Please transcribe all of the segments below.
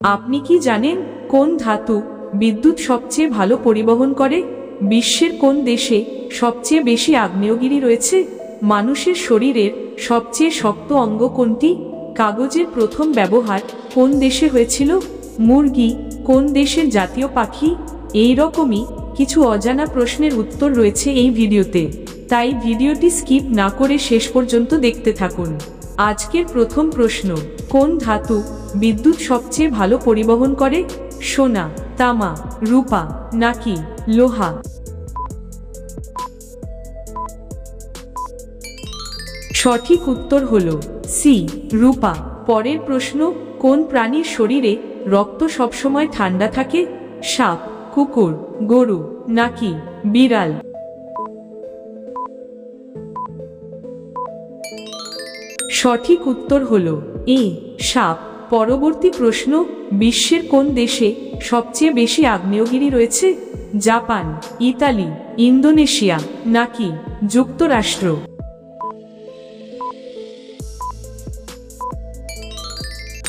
আপনি কি জানেন কোন ধাতু বিদ্যুৎ সবচেয়ে ভালো পরিবহন করে? বিশ্বের কোন দেশে সবচেয়ে বেশি আগ্নেয়গিরি রয়েছে? মানুষের শরীরের সবচেয়ে শক্ত অঙ্গ কোনটি? কাগজের প্রথম ব্যবহার কোন দেশে হয়েছিল? মুরগি কোন দেশের জাতীয় পাখি? এই রকমই কিছু অজানা প্রশ্নের উত্তর রয়েছে এই ভিডিওতে, তাই ভিডিওটি স্কিপ না করে শেষ পর্যন্ত দেখতে থাকুন। আজকের প্রথম প্রশ্ন, কোন ধাতু বিদ্যুৎ সবচেয়ে ভালো পরিবহন করে? সোনা, তামা, রূপা নাকি লোহা? সঠিক উত্তর হলো সি, রূপা। পরের প্রশ্ন, কোন প্রাণীর শরীরে রক্ত সবসময় ঠান্ডা থাকে? সাপ, কুকুর, গরু নাকি বিড়াল? সঠিক উত্তর হলো এ, সাপ। পরবর্তী প্রশ্ন, বিশ্বের কোন দেশে সবচেয়ে বেশি আগ্নেয়গিরি রয়েছে? জাপান, ইতালি, ইন্দোনেশিয়া নাকি যুক্তরাষ্ট্র?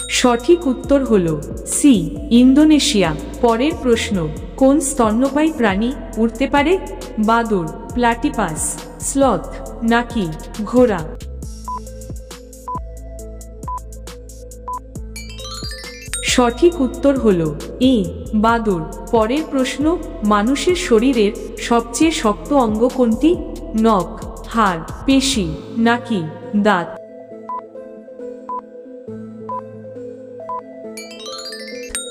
সঠিক উত্তর হলো সি, ইন্দোনেশিয়া। পরের প্রশ্ন, কোন স্তন্যপায়ী প্রাণী উড়তে পারে? বাদুড়, প্লাটিপাস, স্লথ নাকি ঘোড়া? সঠিক উত্তর হলো এ, বাদুড়। পরের প্রশ্ন, মানুষের শরীরের সবচেয়ে শক্ত অঙ্গ কোনটি? নখ, হাড়, পেশি নাকি দাঁত?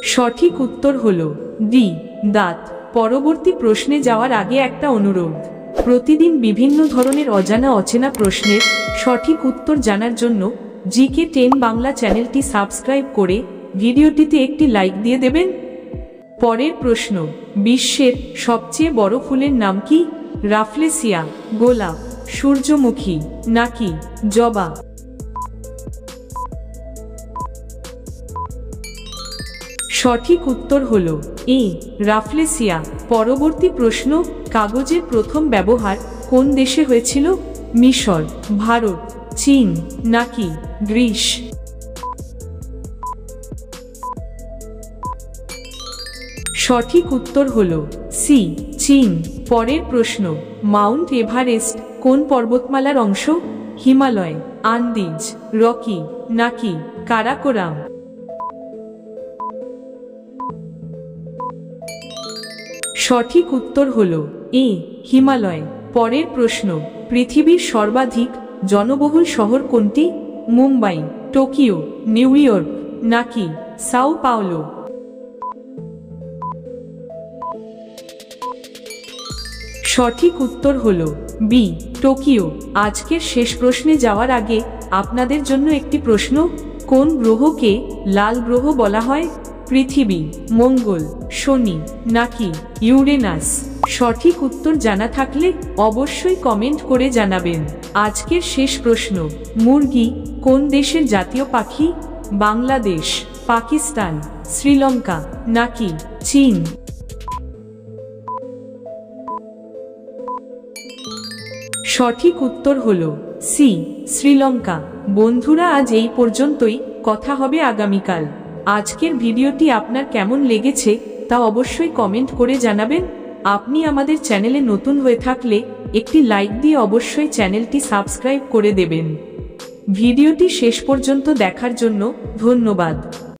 সঠিক উত্তর হলো ডি, দাঁত। পরবর্তী প্রশ্নে যাওয়ার আগে একটা অনুরোধ, প্রতিদিন বিভিন্ন ধরনের অজানা অচেনা প্রশ্নের সঠিক উত্তর জানার জন্য জিকে 10 বাংলা চ্যানেলটি সাবস্ক্রাইব করে ভিডিওটিতে একটি লাইক দিয়ে দেবেন। পরের প্রশ্ন, বিশ্বের সবচেয়ে বড় ফুলের নাম কি? রাফলেসিয়া, গোলাপ, সূর্যমুখী নাকি জবা? সঠিক উত্তর হলো এ, রাফলেসিয়া। পরবর্তী প্রশ্ন, কাগজের প্রথম ব্যবহার কোন দেশে হয়েছিল? মিশর, ভারত, চীন নাকি গ্রিস? সঠিক উত্তর হলো সি, চীন। পরের প্রশ্ন, মাউন্ট এভারেস্ট কোন পর্বতমালার অংশ? হিমালয়, আন্দিজ, রকি নাকি কারাকোরাম? সঠিক উত্তর হলো এ, হিমালয়। পরের প্রশ্ন, পৃথিবীর সর্বাধিক জনবহুল শহর কোনটি? মুম্বাই, টোকিও, নিউ ইয়র্ক নাকি সাও পাওলো? সঠিক উত্তর হলো বি, টোকিও। আজকের শেষ প্রশ্নে যাওয়ার আগে আপনাদের জন্য একটি প্রশ্ন, কোন গ্রহকে লাল গ্রহ বলা হয়? পৃথিবী, মঙ্গল, শনি নাকি ইউরেনাস? সঠিক উত্তর জানা থাকলে অবশ্যই কমেন্ট করে জানাবেন। আজকের শেষ প্রশ্ন, মুরগি কোন দেশের জাতীয় পাখি? বাংলাদেশ, পাকিস্তান, শ্রীলঙ্কা নাকি চীন? সঠিক উত্তর হলো সি, শ্রীলঙ্কা। বন্ধুরা, আজ এই পর্যন্তই, কথা হবে আগামীকাল। আজকের ভিডিওটি আপনার কেমন লেগেছে তা অবশ্যই কমেন্ট করে জানাবেন। আপনি আমাদের চ্যানেলে নতুন হয়ে থাকলে একটি লাইক দিয়ে অবশ্যই চ্যানেলটি সাবস্ক্রাইব করে দেবেন। ভিডিওটি শেষ পর্যন্ত দেখার জন্য ধন্যবাদ।